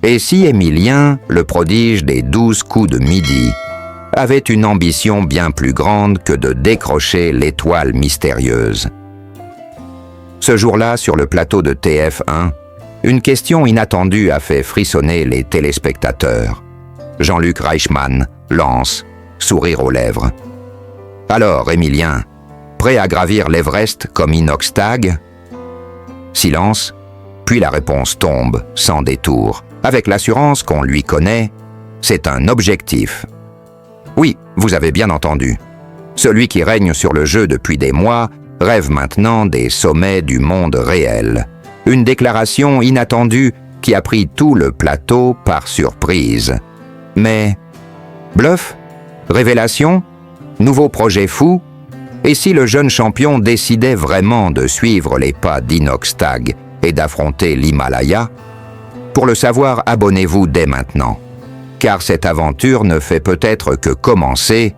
Et si Émilien, le prodige des 12 coups de midi, avait une ambition bien plus grande que de décrocher l'étoile mystérieuse? Ce jour-là, sur le plateau de TF1, une question inattendue a fait frissonner les téléspectateurs. Jean-Luc Reichmann lance, sourire aux lèvres. « Alors, Émilien, prêt à gravir l'Everest comme Inox Tag ?» Silence, puis la réponse tombe, sans détour. Avec l'assurance qu'on lui connaît, c'est un objectif. Oui, vous avez bien entendu. Celui qui règne sur le jeu depuis des mois rêve maintenant des sommets du monde réel. Une déclaration inattendue qui a pris tout le plateau par surprise. Mais bluff? Révélation? Nouveau projet fou? Et si le jeune champion décidait vraiment de suivre les pas d'Inox Tag et d'affronter l'Himalaya? Pour le savoir, abonnez-vous dès maintenant. Car cette aventure ne fait peut-être que commencer.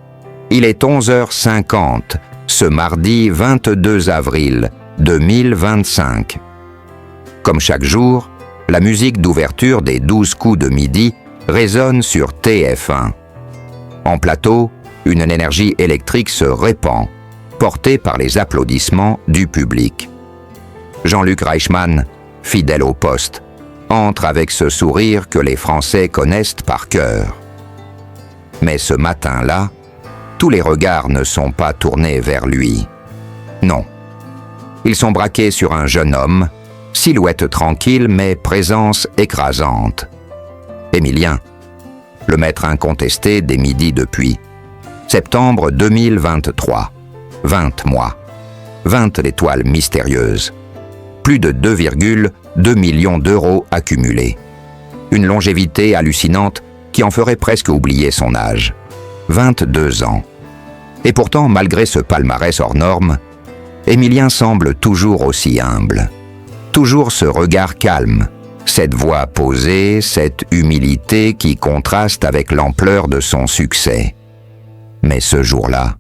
Il est 11h50, ce mardi 22 avril 2025. Comme chaque jour, la musique d'ouverture des 12 coups de midi résonne sur TF1. En plateau, une énergie électrique se répand, portée par les applaudissements du public. Jean-Luc Reichmann, fidèle au poste, entre avec ce sourire que les Français connaissent par cœur. Mais ce matin-là, tous les regards ne sont pas tournés vers lui. Non. Ils sont braqués sur un jeune homme, silhouette tranquille mais présence écrasante. Émilien, le maître incontesté des midis depuis. Septembre 2023. 20 mois. 20 l'étoile mystérieuse. Plus de 2,2 millions d'euros accumulés. Une longévité hallucinante qui en ferait presque oublier son âge. 22 ans. Et pourtant, malgré ce palmarès hors norme, Émilien semble toujours aussi humble. Toujours ce regard calme, cette voix posée, cette humilité qui contraste avec l'ampleur de son succès. Mais ce jour-là,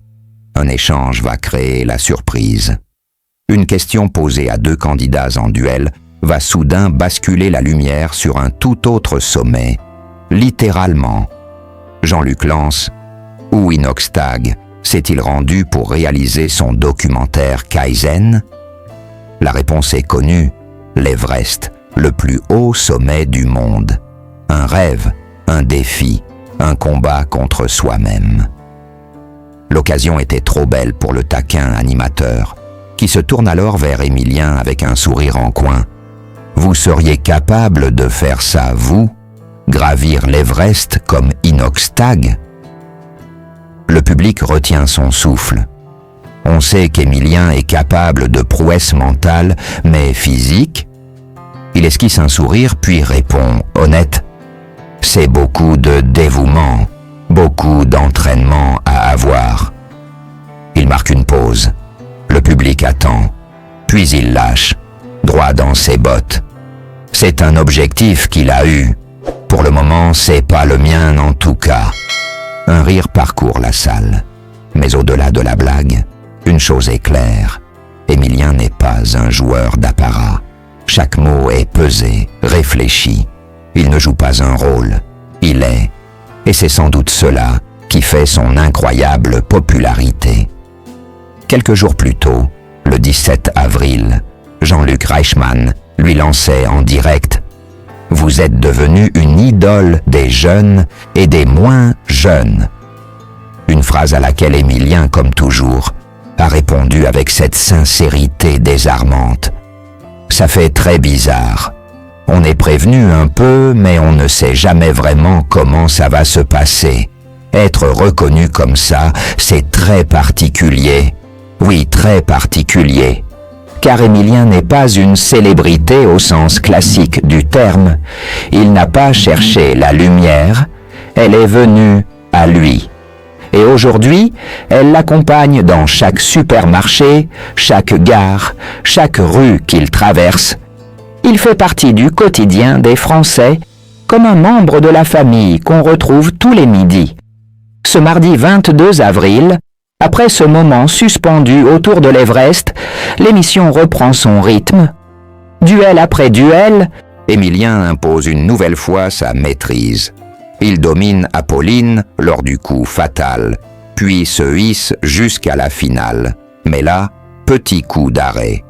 un échange va créer la surprise. Une question posée à deux candidats en duel va soudain basculer la lumière sur un tout autre sommet, littéralement. Jean-Luc lance « Où Inox Tag s'est-il rendu pour réaliser son documentaire Kaizen ?» La réponse est connue, l'Everest, le plus haut sommet du monde. Un rêve, un défi, un combat contre soi-même. L'occasion était trop belle pour le taquin animateur, qui se tourne alors vers Émilien avec un sourire en coin. « Vous seriez capable de faire ça, vous? Gravir l'Everest comme Inox Tag ?» Le public retient son souffle. On sait qu'Émilien est capable de prouesses mentales, mais physiques. Il esquisse un sourire puis répond, honnête. C'est beaucoup de dévouement, beaucoup d'entraînement à avoir. Il marque une pause. Le public attend. Puis il lâche, droit dans ses bottes. C'est un objectif qu'il a eu. Pour le moment, c'est pas le mien en tout cas. Un rire parcourt la salle. Mais au-delà de la blague, une chose est claire. Émilien n'est pas un joueur d'apparat. Chaque mot est pesé, réfléchi. Il ne joue pas un rôle. Il est. Et c'est sans doute cela qui fait son incroyable popularité. Quelques jours plus tôt, le 17 avril, Jean-Luc Reichmann lui lançait en direct « Vous êtes devenu une idole des jeunes et des moins jeunes ». Une phrase à laquelle Émilien, comme toujours, a répondu avec cette sincérité désarmante. Ça fait très bizarre. On est prévenu un peu, mais on ne sait jamais vraiment comment ça va se passer. Être reconnu comme ça, c'est très particulier. Oui, très particulier. Car Émilien n'est pas une célébrité au sens classique du terme. Il n'a pas cherché la lumière, elle est venue à lui. Et aujourd'hui, elle l'accompagne dans chaque supermarché, chaque gare, chaque rue qu'il traverse. Il fait partie du quotidien des Français, comme un membre de la famille qu'on retrouve tous les midis. Ce mardi 22 avril, après ce moment suspendu autour de l'Everest, l'émission reprend son rythme. Duel après duel, Émilien impose une nouvelle fois sa maîtrise. Il domine Apolline lors du coup fatal, puis se hisse jusqu'à la finale. Mais là, petit coup d'arrêt.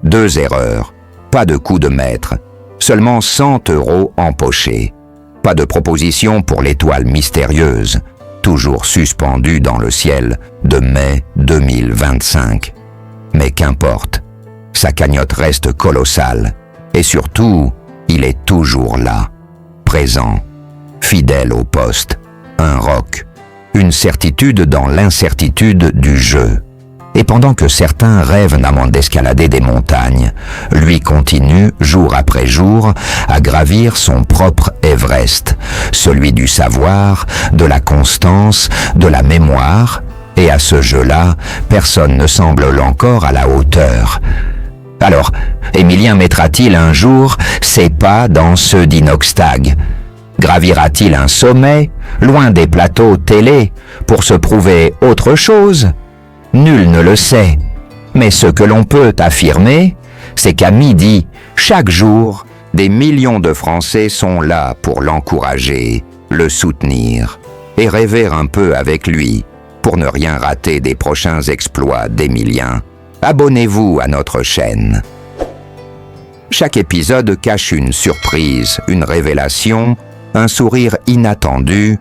2 erreurs, pas de coup de maître, seulement 100 € empochés. Pas de proposition pour l'étoile mystérieuse, toujours suspendue dans le ciel de mai 2025. Mais qu'importe, sa cagnotte reste colossale. Et surtout, il est toujours là, présent, fidèle au poste, un roc, une certitude dans l'incertitude du jeu. Et pendant que certains rêvent d'escalader des montagnes, lui continue, jour après jour, à gravir son propre Everest, celui du savoir, de la constance, de la mémoire, et à ce jeu-là, personne ne semble encore à la hauteur. Alors, Émilien mettra-t-il un jour ses pas dans ceux d'Inoxtag? Gravira-t-il un sommet, loin des plateaux télé, pour se prouver autre chose? Nul ne le sait, mais ce que l'on peut affirmer, c'est qu'à midi, chaque jour, des millions de Français sont là pour l'encourager, le soutenir et rêver un peu avec lui pour ne rien rater des prochains exploits d'Émilien. Abonnez-vous à notre chaîne. Chaque épisode cache une surprise, une révélation, un sourire inattendu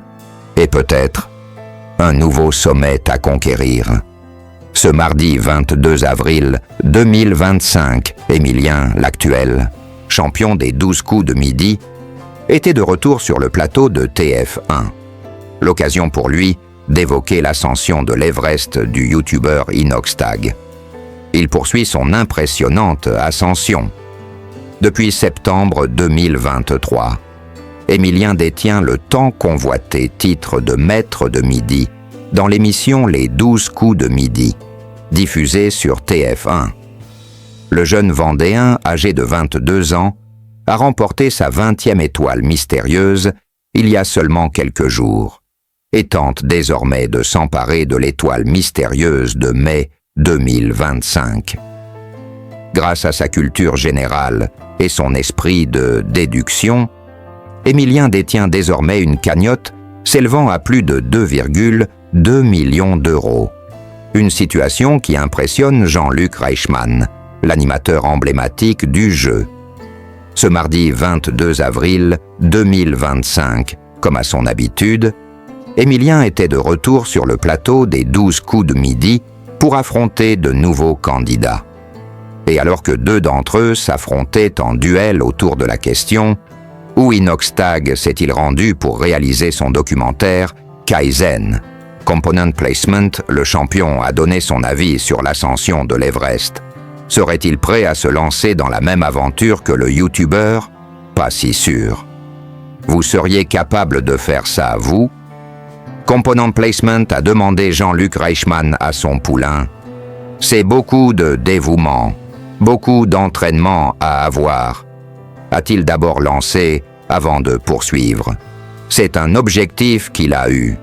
et peut-être un nouveau sommet à conquérir. Ce mardi 22 avril 2025, Émilien, l'actuel, champion des 12 coups de midi, était de retour sur le plateau de TF1. L'occasion pour lui d'évoquer l'ascension de l'Everest du youtubeur Inoxtag. Il poursuit son impressionnante ascension. Depuis septembre 2023, Émilien détient le tant convoité titre de maître de midi dans l'émission Les 12 coups de midi, diffusée sur TF1. Le jeune Vendéen, âgé de 22 ans, a remporté sa 20e étoile mystérieuse il y a seulement quelques jours et tente désormais de s'emparer de l'étoile mystérieuse de mai 2025. Grâce à sa culture générale et son esprit de déduction, Émilien détient désormais une cagnotte s'élevant à plus de 2,2 millions d'euros. Une situation qui impressionne Jean-Luc Reichmann, l'animateur emblématique du jeu. Ce mardi 22 avril 2025, comme à son habitude, Émilien était de retour sur le plateau des 12 coups de midi pour affronter de nouveaux candidats. Et alors que 2 d'entre eux s'affrontaient en duel autour de la question « Où Inoxtag s'est-il rendu pour réaliser son documentaire Kaizen ?» Component Placement, le champion, a donné son avis sur l'ascension de l'Everest. Serait-il prêt à se lancer dans la même aventure que le youtubeur? Pas si sûr. Vous seriez capable de faire ça, vous? Component Placement a demandé Jean-Luc Reichmann à son poulain. C'est beaucoup de dévouement, beaucoup d'entraînement à avoir. A-t-il d'abord lancé avant de poursuivre? C'est un objectif qu'il a eu.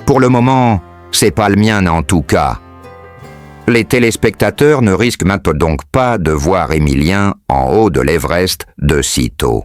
Pour le moment, c'est pas le mien en tout cas. Les téléspectateurs ne risquent maintenant donc pas de voir Émilien en haut de l'Everest de sitôt.